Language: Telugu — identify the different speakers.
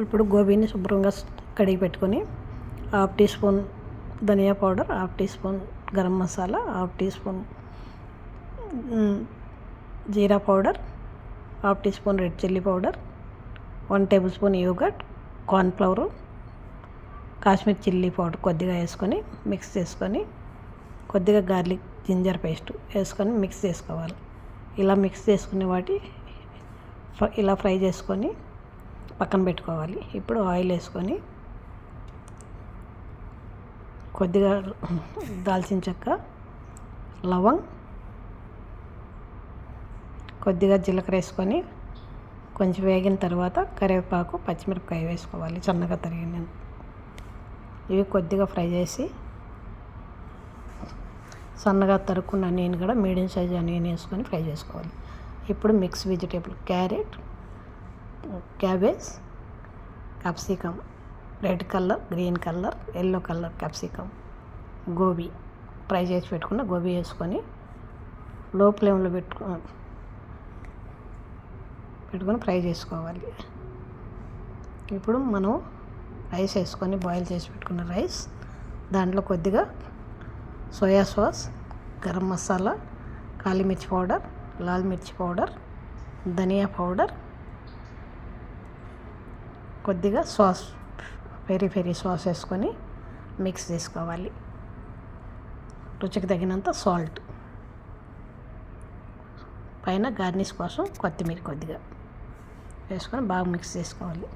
Speaker 1: ఇప్పుడు గోబీని శుభ్రంగా కడిగి పెట్టుకొని half teaspoon dhania powder, half teaspoon garam masala, half teaspoon jeera powder, half teaspoon red chilli powder, 1 tablespoon yogurt, cornflour, Kashmir chilli powder కొద్దిగా వేసుకొని మిక్స్ చేసుకొని కొద్దిగా గార్లిక్ జింజర్ పేస్ట్ వేసుకొని మిక్స్ చేసుకోవాలి. ఇలా మిక్స్ చేసుకునే ఇలా ఫ్రై చేసుకొని పక్కన పెట్టుకోవాలి. ఇప్పుడు ఆయిల్ వేసుకొని కొద్దిగా దాల్చిన చెక్క, లవంగ్, కొద్దిగా జీలకర్ర వేసుకొని కొంచెం వేగిన తర్వాత కరివేపాకు, పచ్చిమిరపకాయ వేసుకోవాలి సన్నగా తరిగిన. ఇవి కొద్దిగా ఫ్రై చేసి సన్నగా తరుక్కున్న ఆనియన్ కూడా మీడియం సైజ్ ఆనియన్ వేసుకొని ఫ్రై చేసుకోవాలి. ఇప్పుడు mix vegetable carrot, cabbage, capsicum, red colour, green colour, yellow colour capsicum, gobi fry చేసి పెట్టుకున్న గోబీ వేసుకొని లో ఫ్లేమ్లో పెట్టుకొని ఫ్రై చేసుకోవాలి. ఇప్పుడు మనం రైస్ వేసుకొని బాయిల్ చేసి పెట్టుకున్న రైస్, దాంట్లో కొద్దిగా సోయా సాస్, గరం మసాలా, కాలి మిర్చి పౌడర్, లాల్ మిర్చి పౌడర్, ధనియా పౌడర్, కొద్దిగా సాస్, పెరి పెరి సాస్ వేసుకొని మిక్స్ చేసుకోవాలి. రుచికి తగినంత సాల్ట్, పైన గార్నిష్ కోసం కొత్తిమీర కొద్దిగా వేసుకొని బాగా మిక్స్ చేసుకోవాలి.